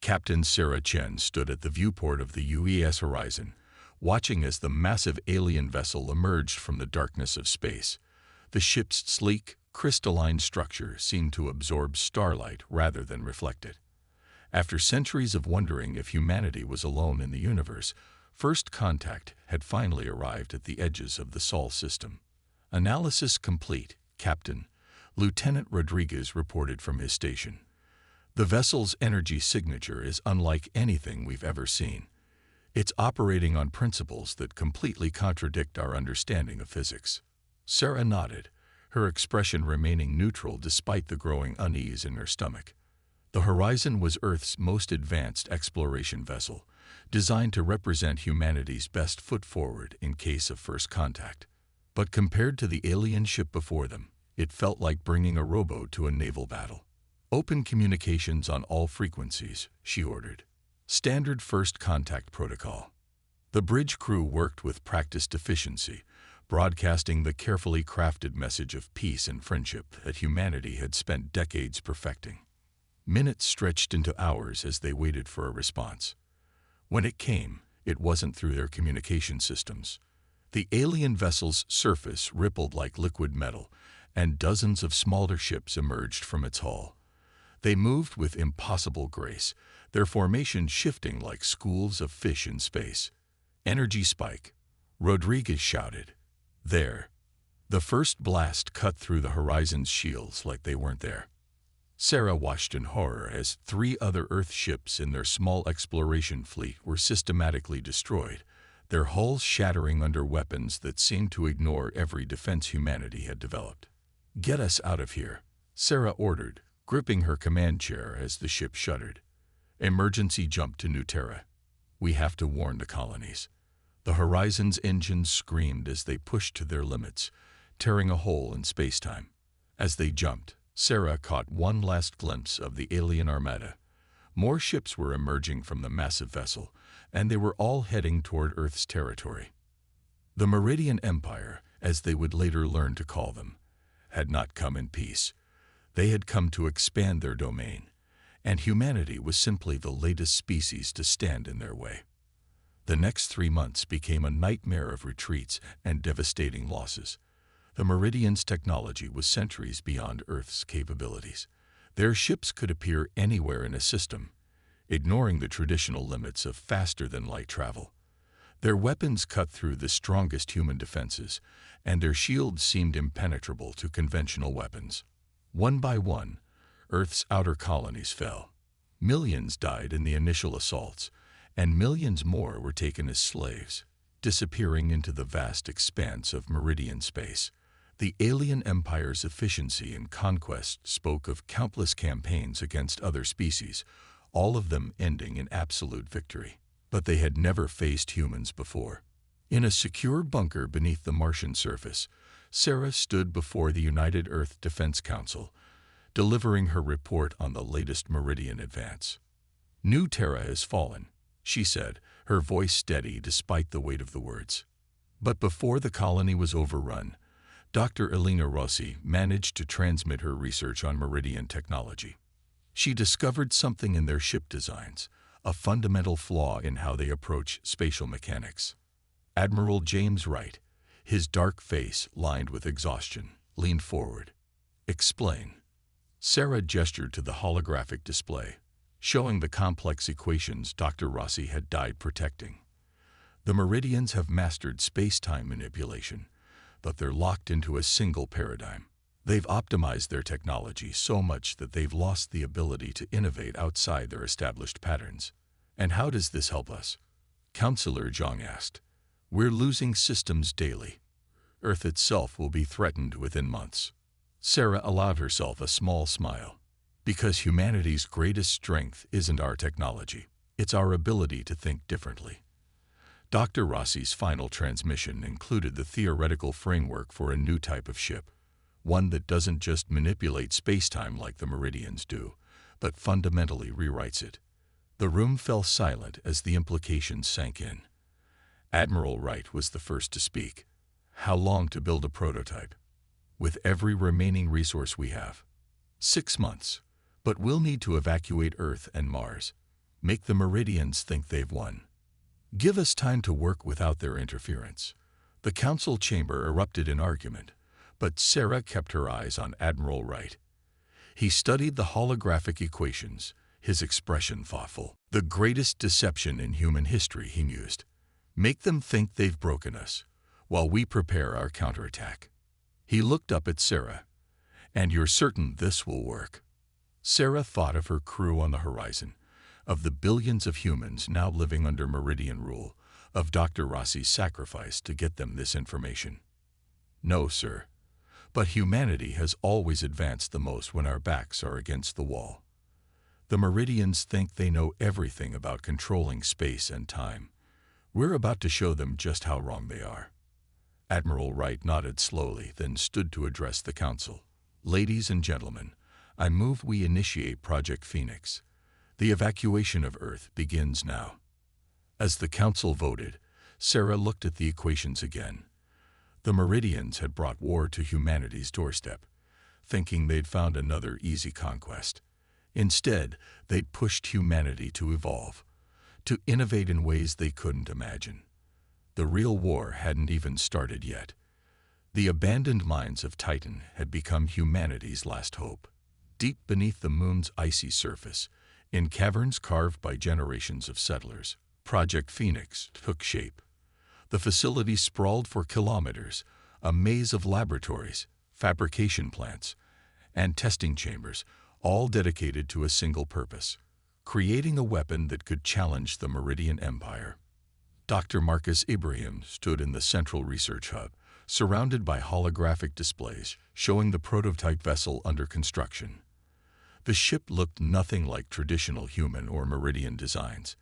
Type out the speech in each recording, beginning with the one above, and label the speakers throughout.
Speaker 1: Captain Sarah Chen stood at the viewport of the UES horizon, watching as the massive alien vessel emerged from the darkness of space. The ship's sleek, crystalline structure seemed to absorb starlight rather than reflect it. After centuries of wondering if humanity was alone in the universe, first contact had finally arrived at the edges of the Sol system. Analysis complete, Captain. Lieutenant Rodriguez reported from his station. The vessel's energy signature is unlike anything we've ever seen. It's operating on principles that completely contradict our understanding of physics. Sarah nodded, her expression remaining neutral despite the growing unease in her stomach. The Horizon was Earth's most advanced exploration vessel, designed to represent humanity's best foot forward in case of first contact. But compared to the alien ship before them, it felt like bringing a rowboat to a naval battle. Open communications on all frequencies, she ordered. Standard first contact protocol. The bridge crew worked with practiced efficiency, broadcasting the carefully crafted message of peace and friendship that humanity had spent decades perfecting. Minutes stretched into hours as they waited for a response. When it came, it wasn't through their communication systems. The alien vessel's surface rippled like liquid metal, and dozens of smaller ships emerged from its hull. They moved with impossible grace, their formation shifting like schools of fish in space. Energy spike, Rodriguez shouted. There. The first blast cut through the Horizon's shields like they weren't there. Sarah watched in horror as 3 other Earth ships in their small exploration fleet were systematically destroyed, their hulls shattering under weapons that seemed to ignore every defense humanity had developed. "Get us out of here," Sarah ordered, gripping her command chair as the ship shuddered. "Emergency jump to New Terra. We have to warn the colonies." The Horizon's engines screamed as they pushed to their limits, tearing a hole in space-time. As they jumped, Sarah caught one last glimpse of the alien armada. More ships were emerging from the massive vessel, and they were all heading toward Earth's territory. The Meridian Empire, as they would later learn to call them, had not come in peace. They had come to expand their domain, and humanity was simply the latest species to stand in their way. The next 3 months became a nightmare of retreats and devastating losses. The Meridian's technology was centuries beyond Earth's capabilities. Their ships could appear anywhere in a system, ignoring the traditional limits of faster-than-light travel. Their weapons cut through the strongest human defenses, and their shields seemed impenetrable to conventional weapons. One by one, Earth's outer colonies fell. Millions died in the initial assaults, and millions more were taken as slaves, disappearing into the vast expanse of Meridian space. The alien empire's efficiency and conquest spoke of countless campaigns against other species, all of them ending in absolute victory. But they had never faced humans before. In a secure bunker beneath the Martian surface, Sarah stood before the United Earth Defense Council, delivering her report on the latest Meridian advance. "New Terra has fallen," she said, her voice steady despite the weight of the words. But before the colony was overrun, Dr. Elena Rossi managed to transmit her research on Meridian technology. She discovered something in their ship designs, a fundamental flaw in how they approach spatial mechanics. Admiral James Wright, his dark face lined with exhaustion, leaned forward. "Explain." Sarah gestured to the holographic display, showing the complex equations Dr. Rossi had died protecting. "The Meridians have mastered space-time manipulation, but they're locked into a single paradigm. They've optimized their technology so much that they've lost the ability to innovate outside their established patterns." "And how does this help us?" Counselor Zhang asked. "We're losing systems daily. Earth itself will be threatened within months." Sarah allowed herself a small smile. "Because humanity's greatest strength isn't our technology, it's our ability to think differently." Dr. Rossi's final transmission included the theoretical framework for a new type of ship, one that doesn't just manipulate space-time like the Meridians do, but fundamentally rewrites it. The room fell silent as the implications sank in. Admiral Wright was the first to speak. "How long to build a prototype?" "With every remaining resource we have." 6 months. But we'll need to evacuate Earth and Mars. Make the Meridians think they've won. Give us time to work without their interference. The council chamber erupted in argument, but Sarah kept her eyes on Admiral Wright. He studied the holographic equations, his expression thoughtful. The greatest deception in human history, he mused. Make them think they've broken us, while we prepare our counterattack. He looked up at Sarah. And you're certain this will work? Sarah thought of her crew on the horizon, of the billions of humans now living under Meridian rule, of Dr. Rossi's sacrifice to get them this information. No, sir. But humanity has always advanced the most when our backs are against the wall. The Meridians think they know everything about controlling space and time. We're about to show them just how wrong they are. Admiral Wright nodded slowly, then stood to address the council. Ladies and gentlemen, I move we initiate Project Phoenix. The evacuation of Earth begins now. As the council voted, Sarah looked at the equations again. The Meridians had brought war to humanity's doorstep, thinking they'd found another easy conquest. Instead, they'd pushed humanity to evolve, to innovate in ways they couldn't imagine. The real war hadn't even started yet. The abandoned mines of Titan had become humanity's last hope. Deep beneath the moon's icy surface, in caverns carved by generations of settlers, Project Phoenix took shape. The facility sprawled for kilometers, a maze of laboratories, fabrication plants, and testing chambers, all dedicated to a single purpose: creating a weapon that could challenge the Meridian Empire. Dr. Marcus Ibrahim stood in the central research hub, surrounded by holographic displays showing the prototype vessel under construction. The ship looked nothing like traditional human or Meridian designs.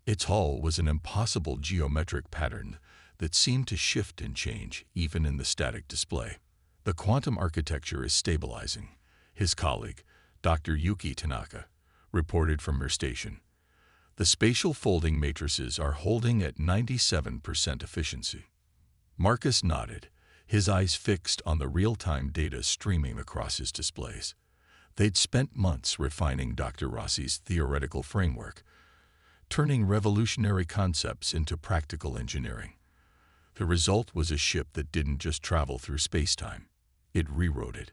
Speaker 1: Its hull was an impossible geometric pattern that seemed to shift and change even in the static display. The quantum architecture is stabilizing, his colleague, Dr. Yuki Tanaka, reported from her station. The spatial folding matrices are holding at 97% efficiency. Marcus nodded, his eyes fixed on the real-time data streaming across his displays. They'd spent months refining Dr. Rossi's theoretical framework, turning revolutionary concepts into practical engineering. The result was a ship that didn't just travel through space-time. It rewrote it.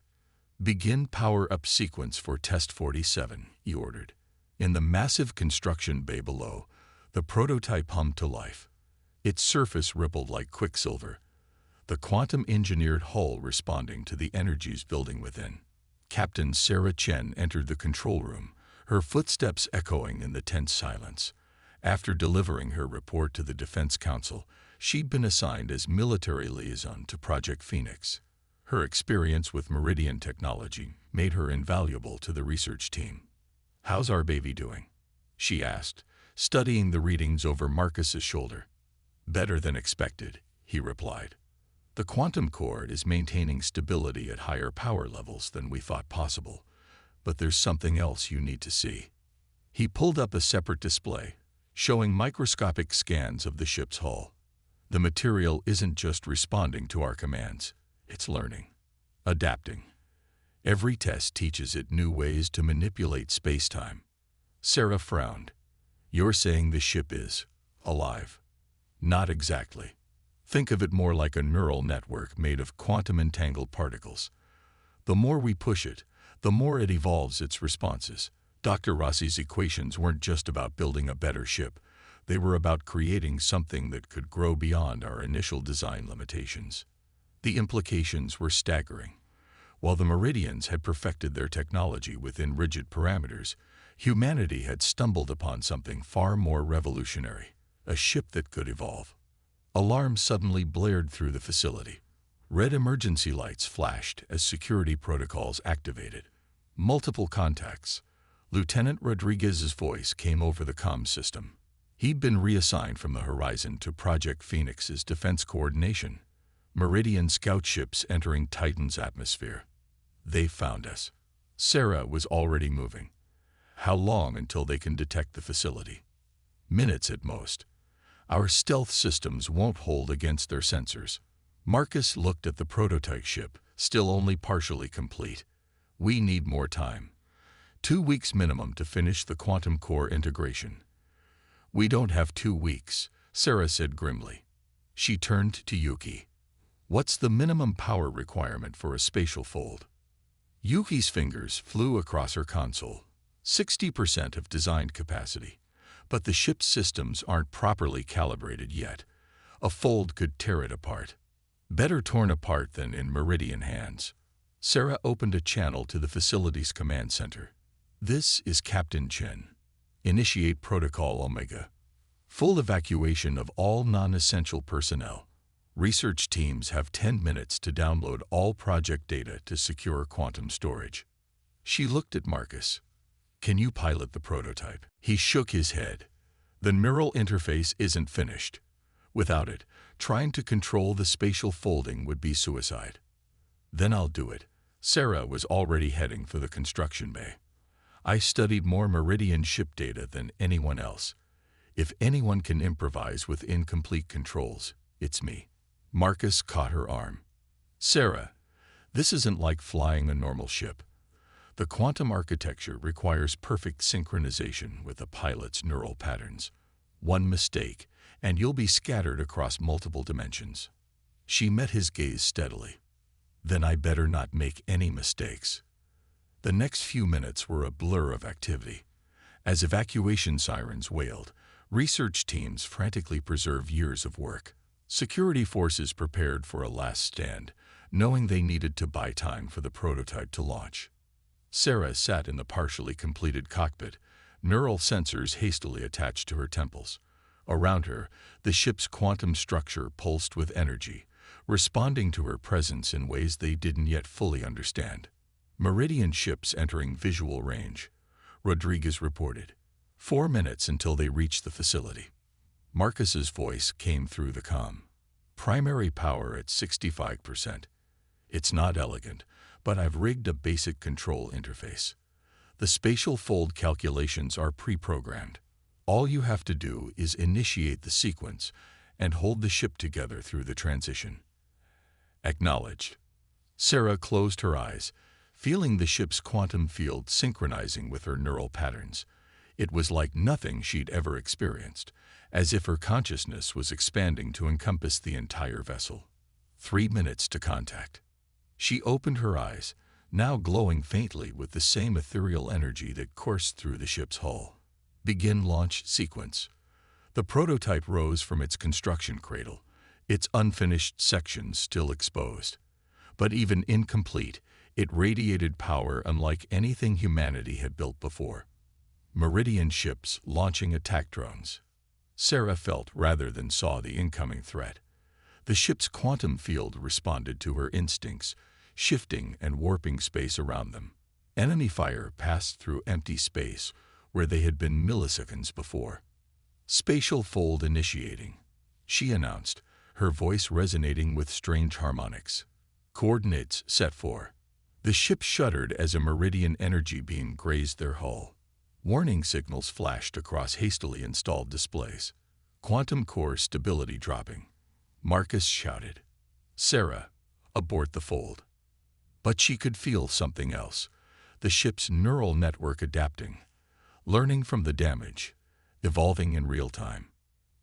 Speaker 1: Begin power-up sequence for Test 47, he ordered. In the massive construction bay below, the prototype hummed to life. Its surface rippled like quicksilver, the quantum-engineered hull responding to the energies building within. Captain Sarah Chen entered the control room, her footsteps echoing in the tense silence. After delivering her report to the Defense Council, she'd been assigned as military liaison to Project Phoenix. Her experience with Meridian technology made her invaluable to the research team. "How's our baby doing?" she asked, studying the readings over Marcus's shoulder. "Better than expected," he replied. "The quantum core is maintaining stability at higher power levels than we thought possible, but there's something else you need to see." He pulled up a separate display, showing microscopic scans of the ship's hull. The material isn't just responding to our commands, it's learning, adapting. Every test teaches it new ways to manipulate space-time. Sarah frowned. "You're saying the ship is alive?" "Not exactly. Think of it more like a neural network made of quantum-entangled particles. The more we push it, the more it evolves its responses. Dr. Rossi's equations weren't just about building a better ship. They were about creating something that could grow beyond our initial design limitations." The implications were staggering. While the Meridians had perfected their technology within rigid parameters, humanity had stumbled upon something far more revolutionary: a ship that could evolve. Alarms suddenly blared through the facility. Red emergency lights flashed as security protocols activated. Multiple contacts. Lieutenant Rodriguez's voice came over the comm system. He'd been reassigned from the horizon to Project Phoenix's defense coordination. Meridian scout ships entering Titan's atmosphere. "They found us." Sarah was already moving. "How long until they can detect the facility?" "Minutes at most. Our stealth systems won't hold against their sensors." Marcus looked at the prototype ship, still only partially complete. "We need more time. 2 weeks minimum to finish the quantum core integration. We don't have 2 weeks, Sarah said grimly. She turned to Yuki. What's the minimum power requirement for a spatial fold? Yuki's fingers flew across her console. 60% of designed capacity. But the ship's systems aren't properly calibrated yet. A fold could tear it apart. Better torn apart than in Meridian hands. Sarah opened a channel to the facility's command center. This is Captain Chen. Initiate Protocol Omega. Full evacuation of all non-essential personnel. Research teams have 10 minutes to download all project data to secure quantum storage. She looked at Marcus. Can you pilot the prototype? He shook his head. The neural interface isn't finished. Without it, trying to control the spatial folding would be suicide. Then I'll do it. Sarah was already heading for the construction bay. I studied more Meridian ship data than anyone else. If anyone can improvise with incomplete controls, it's me. Marcus caught her arm. Sarah, this isn't like flying a normal ship. The quantum architecture requires perfect synchronization with the pilot's neural patterns. One mistake, and you'll be scattered across multiple dimensions. She met his gaze steadily. Then I better not make any mistakes. The next few minutes were a blur of activity. As evacuation sirens wailed, research teams frantically preserved years of work. Security forces prepared for a last stand, knowing they needed to buy time for the prototype to launch. Sarah sat in the partially completed cockpit, neural sensors hastily attached to her temples. Around her, the ship's quantum structure pulsed with energy, responding to her presence in ways they didn't yet fully understand. Meridian ships entering visual range, Rodriguez reported. 4 minutes until they reached the facility. Marcus's voice came through the comm. Primary power at 65%. It's not elegant, but I've rigged a basic control interface. The spatial fold calculations are pre-programmed. All you have to do is initiate the sequence and hold the ship together through the transition. Acknowledged. Sarah closed her eyes, feeling the ship's quantum field synchronizing with her neural patterns. It was like nothing she'd ever experienced, as if her consciousness was expanding to encompass the entire vessel. 3 minutes to contact. She opened her eyes, now glowing faintly with the same ethereal energy that coursed through the ship's hull. Begin launch sequence. The prototype rose from its construction cradle, its unfinished sections still exposed. But even incomplete, it radiated power unlike anything humanity had built before. Meridian ships launching attack drones. Sarah felt rather than saw the incoming threat. The ship's quantum field responded to her instincts, shifting and warping space around them. Enemy fire passed through empty space where they had been milliseconds before. Spatial fold initiating, she announced, her voice resonating with strange harmonics. Coordinates set for. The ship shuddered as a Meridian energy beam grazed their hull. Warning signals flashed across hastily installed displays. Quantum core stability dropping. Marcus shouted, Sarah, abort the fold. But she could feel something else, the ship's neural network adapting, learning from the damage, evolving in real time.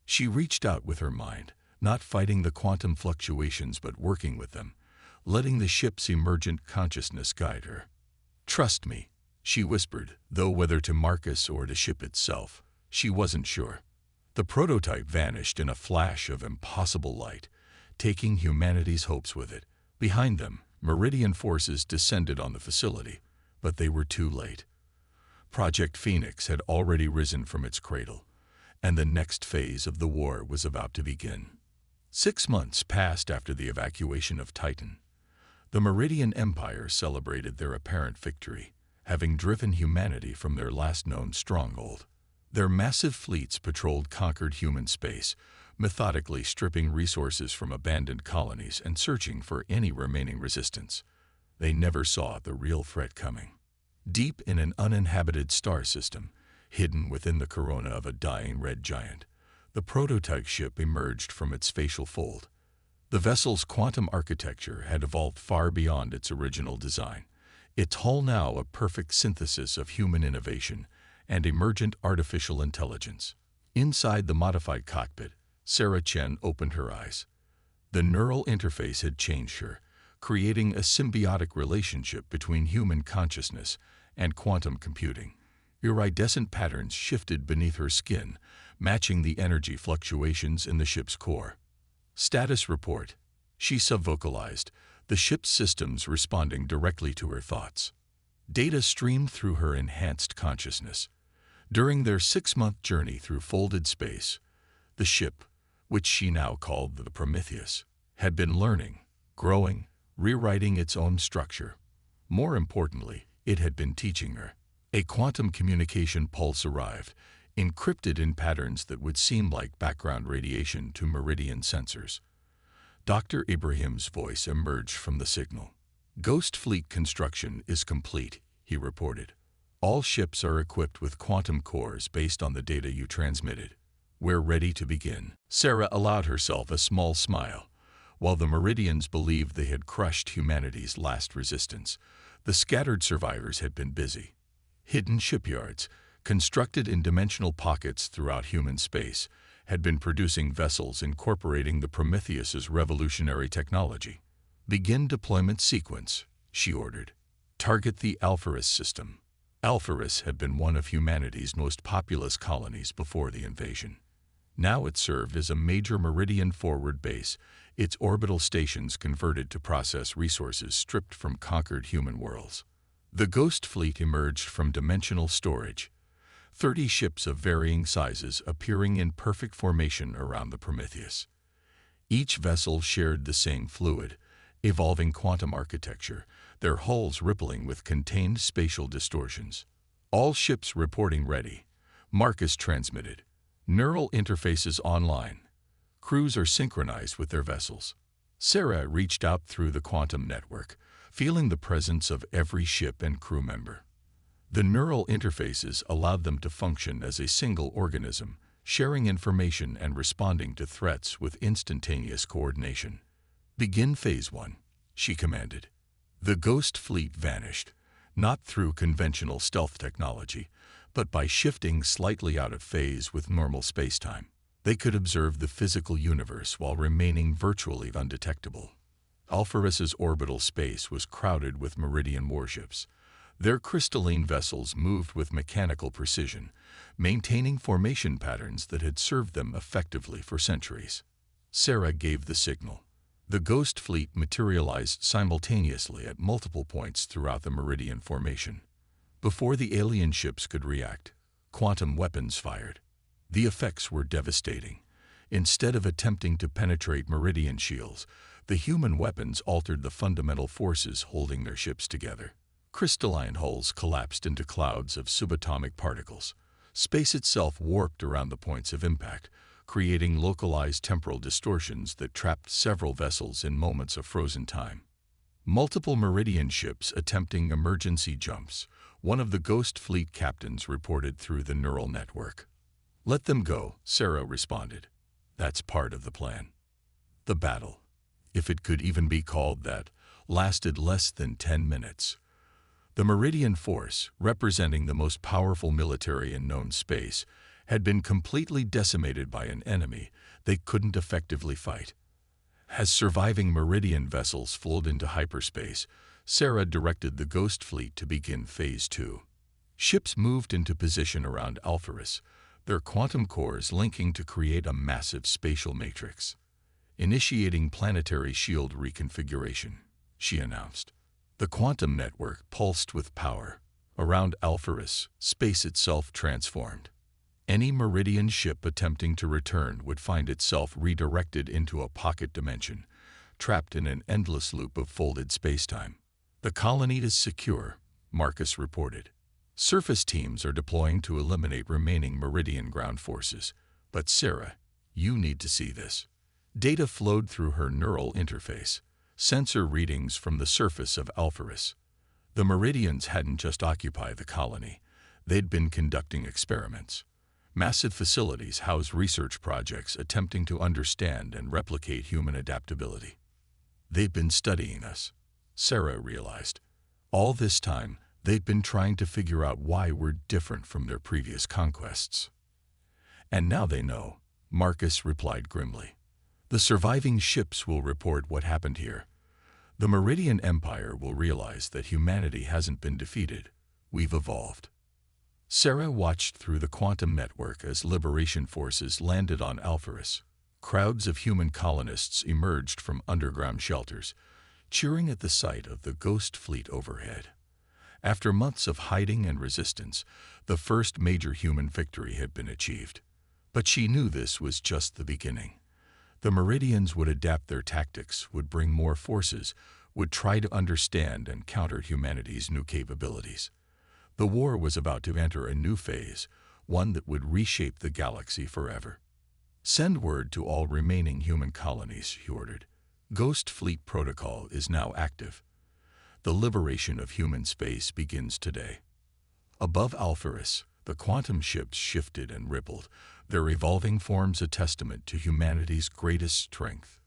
Speaker 1: She reached out with her mind, not fighting the quantum fluctuations but working with them, letting the ship's emergent consciousness guide her. Trust me, she whispered, though whether to Marcus or the ship itself, she wasn't sure. The prototype vanished in a flash of impossible light, taking humanity's hopes with it. Behind them, Meridian forces descended on the facility, but they were too late. Project Phoenix had already risen from its cradle, and the next phase of the war was about to begin. 6 months passed after the evacuation of Titan. The Meridian Empire celebrated their apparent victory, having driven humanity from their last known stronghold. Their massive fleets patrolled conquered human space, methodically stripping resources from abandoned colonies and searching for any remaining resistance. They never saw the real threat coming. Deep in an uninhabited star system, hidden within the corona of a dying red giant, the prototype ship emerged from its spatial fold. The vessel's quantum architecture had evolved far beyond its original design, its hull now a perfect synthesis of human innovation and emergent artificial intelligence. Inside the modified cockpit, Sarah Chen opened her eyes. The neural interface had changed her, creating a symbiotic relationship between human consciousness and quantum computing. Iridescent patterns shifted beneath her skin, matching the energy fluctuations in the ship's core. Status report. She subvocalized, the ship's systems responding directly to her thoughts. Data streamed through her enhanced consciousness. During their 6-month journey through folded space, the ship, which she now called the Prometheus, had been learning, growing, rewriting its own structure. More importantly, it had been teaching her. A quantum communication pulse arrived, encrypted in patterns that would seem like background radiation to Meridian sensors. Dr. Ibrahim's voice emerged from the signal. Ghost Fleet construction is complete, he reported. All ships are equipped with quantum cores based on the data you transmitted. We're ready to begin. Sarah allowed herself a small smile. While the Meridians believed they had crushed humanity's last resistance, the scattered survivors had been busy. Hidden shipyards, constructed in dimensional pockets throughout human space, had been producing vessels incorporating the Prometheus's revolutionary technology. Begin deployment sequence, she ordered. Target the Alpharis system. Alpharis had been one of humanity's most populous colonies before the invasion. Now it served as a major Meridian forward base, its orbital stations converted to process resources stripped from conquered human worlds. The Ghost Fleet emerged from dimensional storage, 30 ships of varying sizes appearing in perfect formation around the Prometheus. Each vessel shared the same fluid, evolving quantum architecture, their hulls rippling with contained spatial distortions. All ships reporting ready. Marcus transmitted. Neural interfaces online. Crews are synchronized with their vessels. Sarah reached out through the quantum network, feeling the presence of every ship and crew member. The neural interfaces allowed them to function as a single organism, sharing information and responding to threats with instantaneous coordination. Begin Phase 1, she commanded. The Ghost Fleet vanished, not through conventional stealth technology, but by shifting slightly out of phase with normal spacetime. They could observe the physical universe while remaining virtually undetectable. Alpharis's orbital space was crowded with Meridian warships. Their crystalline vessels moved with mechanical precision, maintaining formation patterns that had served them effectively for centuries. Sarah gave the signal. The Ghost Fleet materialized simultaneously at multiple points throughout the Meridian formation. Before the alien ships could react, quantum weapons fired. The effects were devastating. Instead of attempting to penetrate Meridian shields, the human weapons altered the fundamental forces holding their ships together. Crystalline hulls collapsed into clouds of subatomic particles. Space itself warped around the points of impact, creating localized temporal distortions that trapped several vessels in moments of frozen time. Multiple Meridian ships attempting emergency jumps, one of the Ghost Fleet captains reported through the neural network. Let them go, Sarah responded. That's part of the plan. The battle, if it could even be called that, lasted less than 10 minutes. The Meridian force, representing the most powerful military in known space, had been completely decimated by an enemy they couldn't effectively fight. As surviving Meridian vessels flowed into hyperspace, Sarah directed the Ghost Fleet to begin Phase 2. Ships moved into position around Alpharis, their quantum cores linking to create a massive spatial matrix. Initiating planetary shield reconfiguration, she announced. The quantum network pulsed with power. Around Alpharis, space itself transformed. Any Meridian ship attempting to return would find itself redirected into a pocket dimension, trapped in an endless loop of folded spacetime. The colony is secure, Marcus reported. Surface teams are deploying to eliminate remaining Meridian ground forces. But Sarah, you need to see this. Data flowed through her neural interface. Sensor readings from the surface of Alpharis. The Meridians hadn't just occupied the colony. They'd been conducting experiments. Massive facilities housed research projects attempting to understand and replicate human adaptability. They've been studying us, Sarah realized. All this time, they'd been trying to figure out why we're different from their previous conquests. And now they know, Marcus replied grimly. The surviving ships will report what happened here. The Meridian Empire will realize that humanity hasn't been defeated. We've evolved. Sarah watched through the quantum network as liberation forces landed on Alpharis. Crowds of human colonists emerged from underground shelters, cheering at the sight of the ghost fleet overhead. After months of hiding and resistance, the first major human victory had been achieved. But she knew this was just the beginning. The Meridians would adapt their tactics, would bring more forces, would try to understand and counter humanity's new capabilities. The war was about to enter a new phase, one that would reshape the galaxy forever. Send word to all remaining human colonies, he ordered. Ghost Fleet Protocol is now active. The liberation of human space begins today. Above Alpharis, the quantum ships shifted and rippled, their evolving forms a testament to humanity's greatest strength.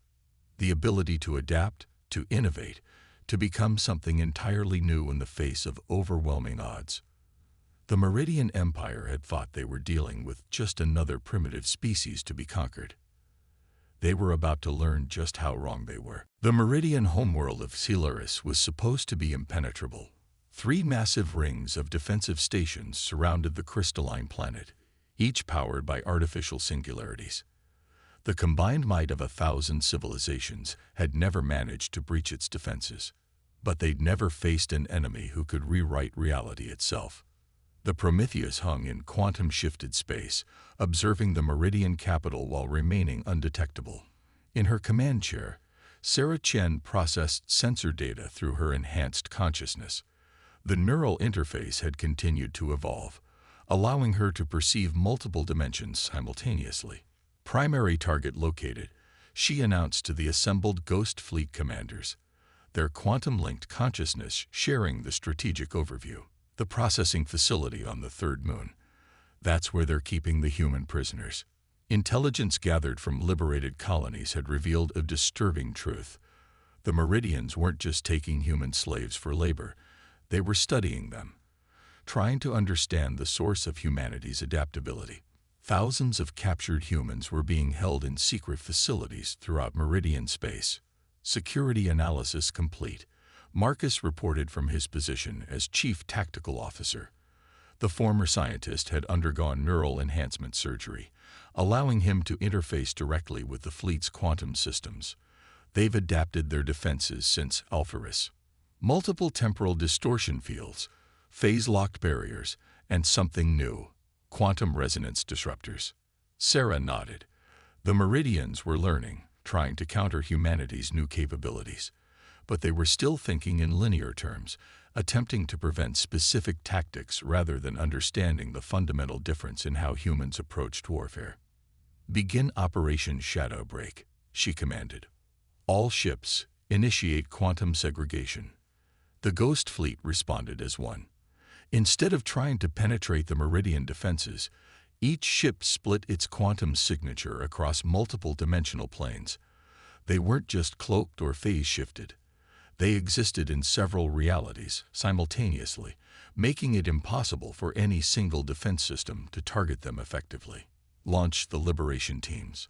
Speaker 1: The ability to adapt, to innovate, to become something entirely new in the face of overwhelming odds. The Meridian Empire had thought they were dealing with just another primitive species to be conquered. They were about to learn just how wrong they were. The Meridian homeworld of Celaris was supposed to be impenetrable. 3 massive rings of defensive stations surrounded the crystalline planet, each powered by artificial singularities. The combined might of 1,000 civilizations had never managed to breach its defenses, but they'd never faced an enemy who could rewrite reality itself. The Prometheus hung in quantum-shifted space, observing the Meridian capital while remaining undetectable. In her command chair, Sarah Chen processed sensor data through her enhanced consciousness. The neural interface had continued to evolve, allowing her to perceive multiple dimensions simultaneously. Primary target located, she announced to the assembled Ghost Fleet commanders, their quantum-linked consciousness sharing the strategic overview. The processing facility on the third moon. That's where they're keeping the human prisoners. Intelligence gathered from liberated colonies had revealed a disturbing truth. The Meridians weren't just taking human slaves for labor, they were studying them, trying to understand the source of humanity's adaptability. Thousands of captured humans were being held in secret facilities throughout Meridian space. Security analysis complete. Marcus reported from his position as Chief Tactical Officer. The former scientist had undergone neural enhancement surgery, allowing him to interface directly with the fleet's quantum systems. They've adapted their defenses since Alpharis. Multiple temporal distortion fields, phase-locked barriers, and something new, quantum resonance disruptors. Sarah nodded. The Meridians were learning, trying to counter humanity's new capabilities. But they were still thinking in linear terms, attempting to prevent specific tactics rather than understanding the fundamental difference in how humans approached warfare. Begin Operation Shadow Break, she commanded. All ships, initiate quantum segregation. The Ghost Fleet responded as one. Instead of trying to penetrate the Meridian defenses, each ship split its quantum signature across multiple dimensional planes. They weren't just cloaked or phase-shifted. They existed in several realities simultaneously, making it impossible for any single defense system to target them effectively. Launch the liberation teams.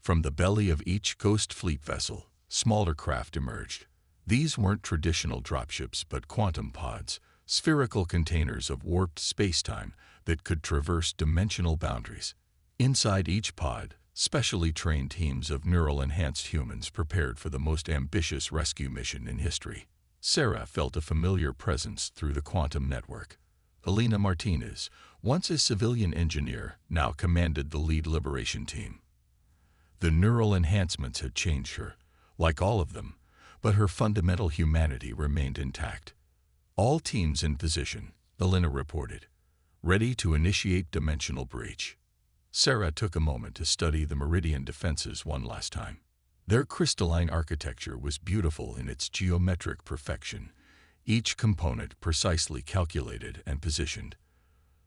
Speaker 1: From the belly of each Ghost Fleet vessel, smaller craft emerged. These weren't traditional dropships but quantum pods, spherical containers of warped spacetime that could traverse dimensional boundaries. Inside each pod, specially trained teams of neural-enhanced humans prepared for the most ambitious rescue mission in history. Sarah felt a familiar presence through the quantum network. Elena Martinez, once a civilian engineer, now commanded the lead liberation team. The neural enhancements had changed her, like all of them, but her fundamental humanity remained intact. All teams in position, Elena reported, ready to initiate dimensional breach. Sarah took a moment to study the Meridian defenses one last time. Their crystalline architecture was beautiful in its geometric perfection, each component precisely calculated and positioned.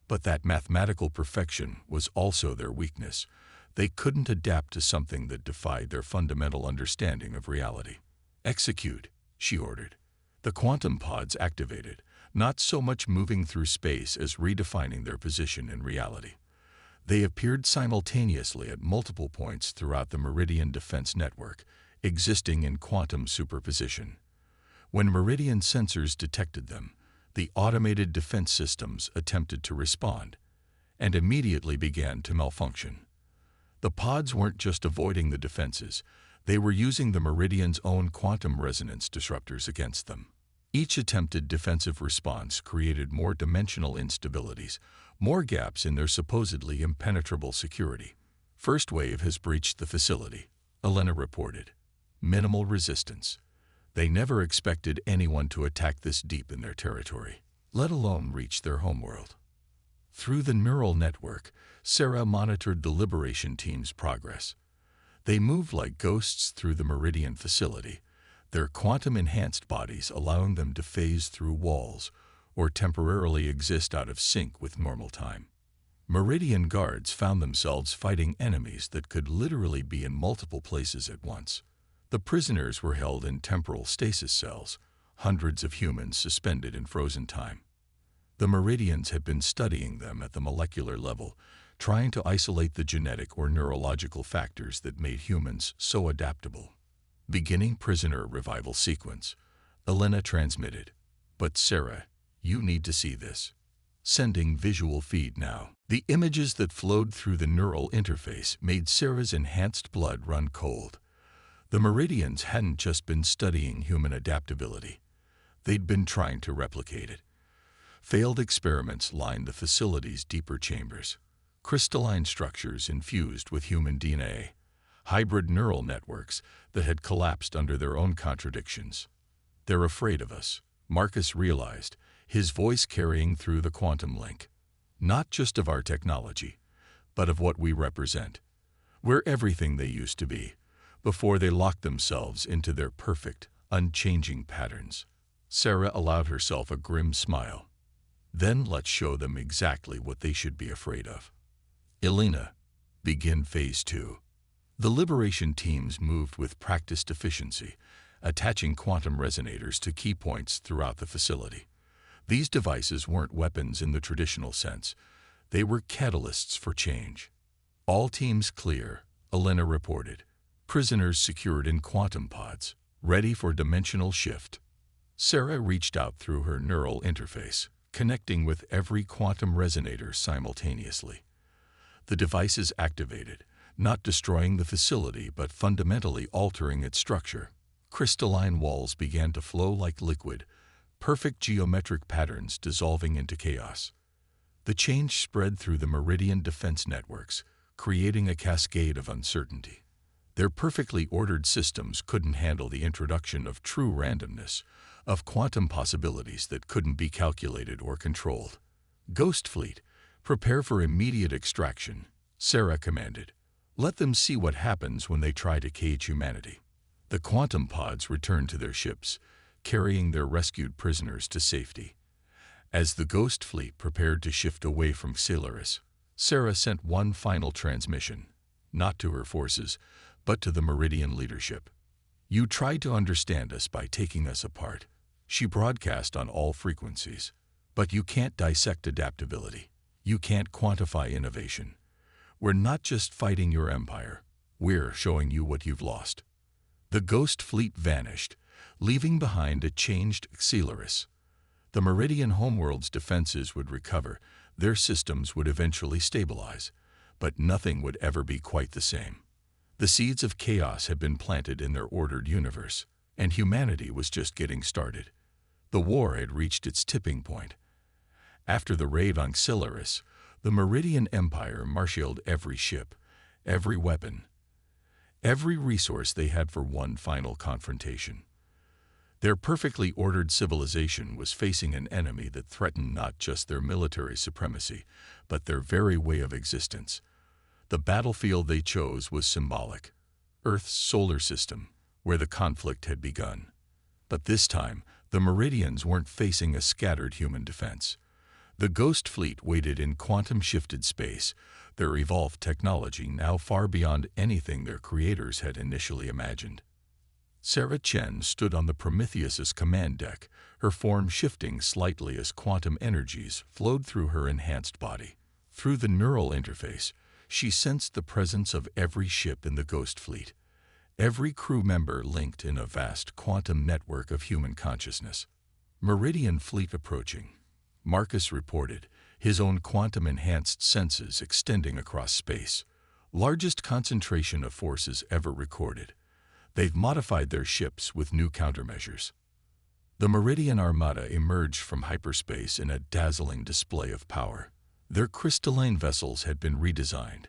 Speaker 1: But that mathematical perfection was also their weakness. They couldn't adapt to something that defied their fundamental understanding of reality. Execute, she ordered. The quantum pods activated, not so much moving through space as redefining their position in reality. They appeared simultaneously at multiple points throughout the Meridian Defense Network, existing in quantum superposition. When Meridian sensors detected them, the automated defense systems attempted to respond, and immediately began to malfunction. The pods weren't just avoiding the defenses, they were using the Meridian's own quantum resonance disruptors against them. Each attempted defensive response created more dimensional instabilities, more gaps in their supposedly impenetrable security. First wave has breached the facility, Elena reported. Minimal resistance. They never expected anyone to attack this deep in their territory, let alone reach their homeworld. Through the neural network, Sarah monitored the Liberation Team's progress. They moved like ghosts through the Meridian facility, their quantum-enhanced bodies allowing them to phase through walls or temporarily exist out of sync with normal time. Meridian guards found themselves fighting enemies that could literally be in multiple places at once. The prisoners were held in temporal stasis cells, hundreds of humans suspended in frozen time. The Meridians had been studying them at the molecular level, trying to isolate the genetic or neurological factors that made humans so adaptable. Beginning prisoner revival sequence, Elena transmitted. But Sarah, you need to see this. Sending visual feed now. The images that flowed through the neural interface made Sarah's enhanced blood run cold. The Meridians hadn't just been studying human adaptability. They'd been trying to replicate it. Failed experiments lined the facility's deeper chambers. Crystalline structures infused with human DNA. Hybrid neural networks that had collapsed under their own contradictions. They're afraid of us, Marcus realized, his voice carrying through the quantum link. Not just of our technology, but of what we represent. We're everything they used to be, before they locked themselves into their perfect, unchanging patterns. Sarah allowed herself a grim smile. Then let's show them exactly what they should be afraid of. Elena, begin Phase 2. The Liberation teams moved with practiced efficiency, attaching quantum resonators to key points throughout the facility. These devices weren't weapons in the traditional sense. They were catalysts for change. All teams clear, Elena reported. Prisoners secured in quantum pods, ready for dimensional shift. Sarah reached out through her neural interface, connecting with every quantum resonator simultaneously. The devices activated, not destroying the facility but fundamentally altering its structure. Crystalline walls began to flow like liquid, perfect geometric patterns dissolving into chaos. The change spread through the Meridian defense networks, creating a cascade of uncertainty. Their perfectly ordered systems couldn't handle the introduction of true randomness, of quantum possibilities that couldn't be calculated or controlled. Ghost Fleet, prepare for immediate extraction, Sarah commanded. Let them see what happens when they try to cage humanity. The quantum pods returned to their ships, carrying their rescued prisoners to safety. As the Ghost Fleet prepared to shift away from Xelaris, Sarah sent one final transmission, not to her forces, but to the Meridian leadership. You tried to understand us by taking us apart. She broadcast on all frequencies. But you can't dissect adaptability. You can't quantify innovation. We're not just fighting your empire. We're showing you what you've lost. The Ghost Fleet vanished, leaving behind a changed Xelaris. The Meridian homeworld's defenses would recover, their systems would eventually stabilize, but nothing would ever be quite the same. The seeds of chaos had been planted in their ordered universe, and humanity was just getting started. The war had reached its tipping point. After the raid on Xelaris, the Meridian Empire marshaled every ship, every weapon, every resource they had for one final confrontation. Their perfectly ordered civilization was facing an enemy that threatened not just their military supremacy, but their very way of existence. The battlefield they chose was symbolic, Earth's solar system, where the conflict had begun. But this time, the Meridians weren't facing a scattered human defense. The Ghost Fleet waited in quantum-shifted space, their evolved technology now far beyond anything their creators had initially imagined. Sarah Chen stood on the Prometheus's command deck, her form shifting slightly as quantum energies flowed through her enhanced body. Through the neural interface, she sensed the presence of every ship in the Ghost Fleet, every crew member linked in a vast quantum network of human consciousness. Meridian Fleet approaching, Marcus reported, his own quantum-enhanced senses extending across space. Largest concentration of forces ever recorded. They've modified their ships with new countermeasures. The Meridian Armada emerged from hyperspace in a dazzling display of power. Their crystalline vessels had been redesigned,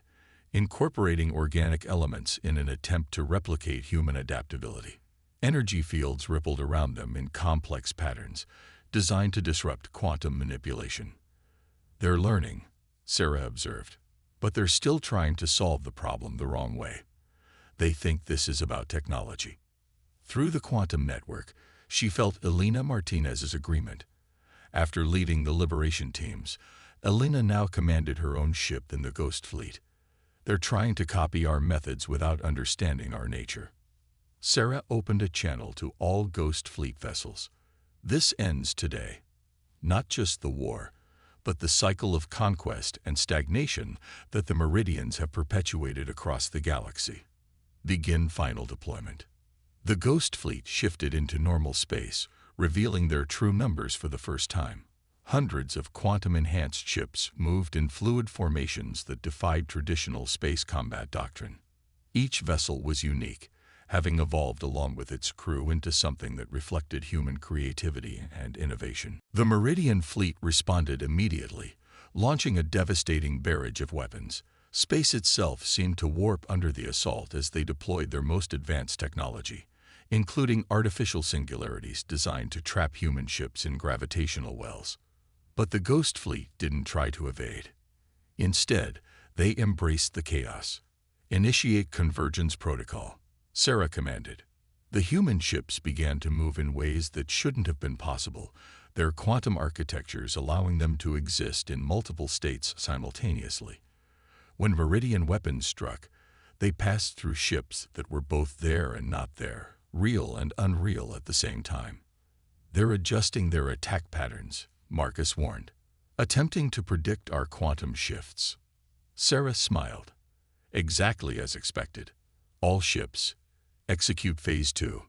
Speaker 1: incorporating organic elements in an attempt to replicate human adaptability. Energy fields rippled around them in complex patterns, designed to disrupt quantum manipulation. They're learning, Sarah observed, but they're still trying to solve the problem the wrong way. They think this is about technology. Through the quantum network, she felt Elena Martinez's agreement. After leading the liberation teams, Elena now commanded her own ship in the Ghost Fleet. They're trying to copy our methods without understanding our nature. Sarah opened a channel to all Ghost Fleet vessels. This ends today. Not just the war, but the cycle of conquest and stagnation that the Meridians have perpetuated across the galaxy. Begin final deployment. The Ghost Fleet shifted into normal space, revealing their true numbers for the first time. Hundreds of quantum-enhanced ships moved in fluid formations that defied traditional space combat doctrine. Each vessel was unique, having evolved along with its crew into something that reflected human creativity and innovation. The Meridian Fleet responded immediately, launching a devastating barrage of weapons. Space itself seemed to warp under the assault as they deployed their most advanced technology, including artificial singularities designed to trap human ships in gravitational wells. But the Ghost Fleet didn't try to evade. Instead, they embraced the chaos. Initiate convergence protocol, Sarah commanded. The human ships began to move in ways that shouldn't have been possible, their quantum architectures allowing them to exist in multiple states simultaneously. When Meridian weapons struck, they passed through ships that were both there and not there, real and unreal at the same time. They're adjusting their attack patterns, Marcus warned, attempting to predict our quantum shifts. Sarah smiled. Exactly as expected. All ships, execute Phase 2.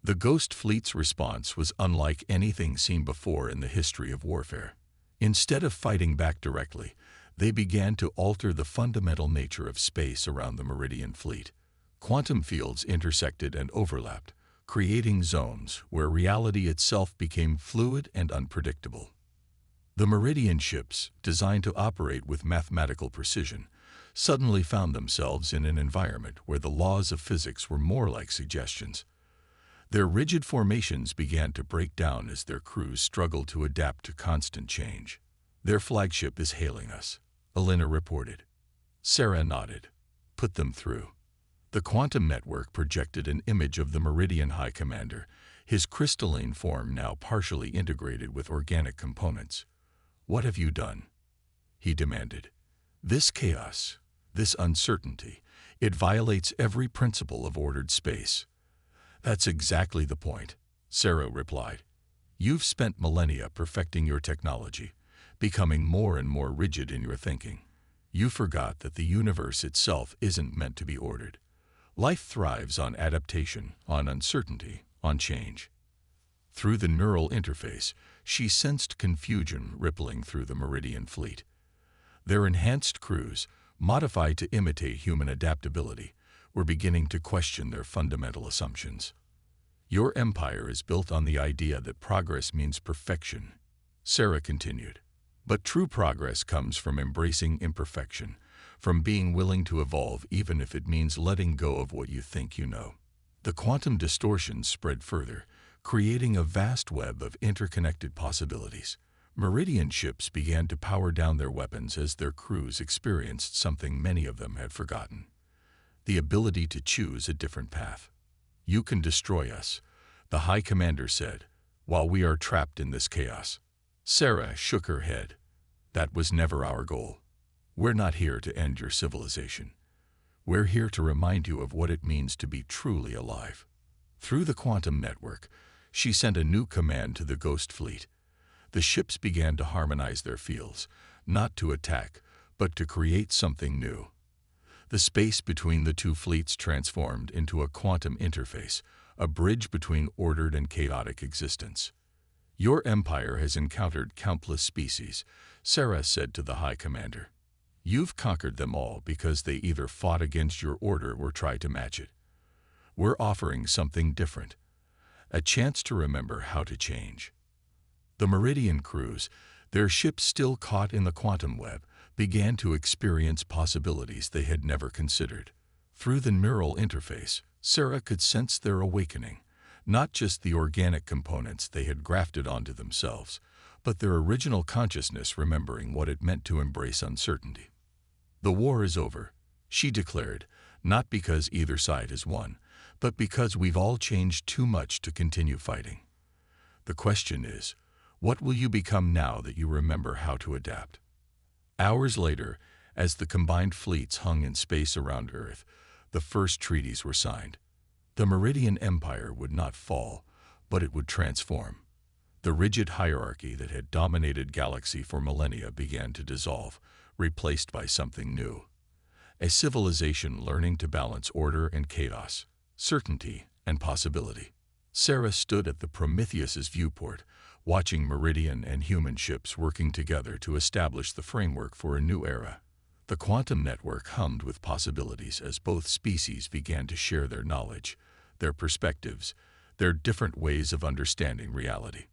Speaker 1: The Ghost Fleet's response was unlike anything seen before in the history of warfare. Instead of fighting back directly, they began to alter the fundamental nature of space around the Meridian Fleet. Quantum fields intersected and overlapped, creating zones where reality itself became fluid and unpredictable. The Meridian ships, designed to operate with mathematical precision, suddenly found themselves in an environment where the laws of physics were more like suggestions. Their rigid formations began to break down as their crews struggled to adapt to constant change. Their flagship is hailing us, Elena reported. Sarah nodded. Put them through. The quantum network projected an image of the Meridian High Commander, his crystalline form now partially integrated with organic components. What have you done? He demanded. This chaos, this uncertainty, it violates every principle of ordered space. That's exactly the point, Sarah replied. You've spent millennia perfecting your technology, becoming more and more rigid in your thinking. You forgot that the universe itself isn't meant to be ordered. Life thrives on adaptation, on uncertainty, on change. Through the neural interface, she sensed confusion rippling through the Meridian Fleet. Their enhanced crews, modified to imitate human adaptability, were beginning to question their fundamental assumptions. Your empire is built on the idea that progress means perfection, Sarah continued. But true progress comes from embracing imperfection, from being willing to evolve even if it means letting go of what you think you know. The quantum distortions spread further, creating a vast web of interconnected possibilities. Meridian ships began to power down their weapons as their crews experienced something many of them had forgotten: the ability to choose a different path. You can destroy us, the High Commander said, while we are trapped in this chaos. Sarah shook her head. That was never our goal. We're not here to end your civilization. We're here to remind you of what it means to be truly alive. Through the quantum network, she sent a new command to the Ghost Fleet. The ships began to harmonize their fields, not to attack, but to create something new. The space between the two fleets transformed into a quantum interface, a bridge between ordered and chaotic existence. "Your empire has encountered countless species," Sarah said to the High Commander. "You've conquered them all because they either fought against your order or tried to match it. We're offering something different, a chance to remember how to change." The Meridian crews, their ships still caught in the quantum web, began to experience possibilities they had never considered. Through the neural interface, Sarah could sense their awakening, not just the organic components they had grafted onto themselves, but their original consciousness remembering what it meant to embrace uncertainty. "The war is over," she declared, "not because either side has won, but because we've all changed too much to continue fighting. The question is, what will you become now that you remember how to adapt?" Hours later, as the combined fleets hung in space around Earth, the first treaties were signed. The Meridian Empire would not fall, but it would transform. The rigid hierarchy that had dominated galaxy for millennia began to dissolve, replaced by something new. A civilization learning to balance order and chaos, certainty and possibility. Sarah stood at the Prometheus's viewport, watching Meridian and human ships working together to establish the framework for a new era. The quantum network hummed with possibilities as both species began to share their knowledge, their perspectives, their different ways of understanding reality.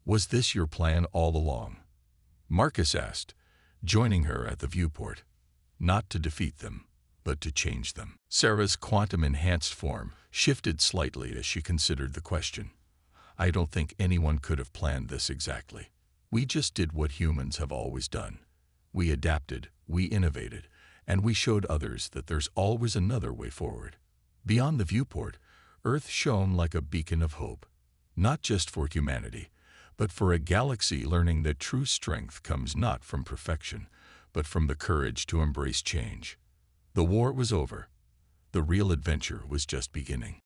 Speaker 1: "Was this your plan all along?" Marcus asked, joining her at the viewport. "Not to defeat them, but to change them." Sarah's quantum-enhanced form shifted slightly as she considered the question. "I don't think anyone could have planned this exactly. We just did what humans have always done. We adapted, we innovated, and we showed others that there's always another way forward." Beyond the viewport, Earth shone like a beacon of hope, not just for humanity, but for a galaxy learning that true strength comes not from perfection, but from the courage to embrace change. The war was over. The real adventure was just beginning.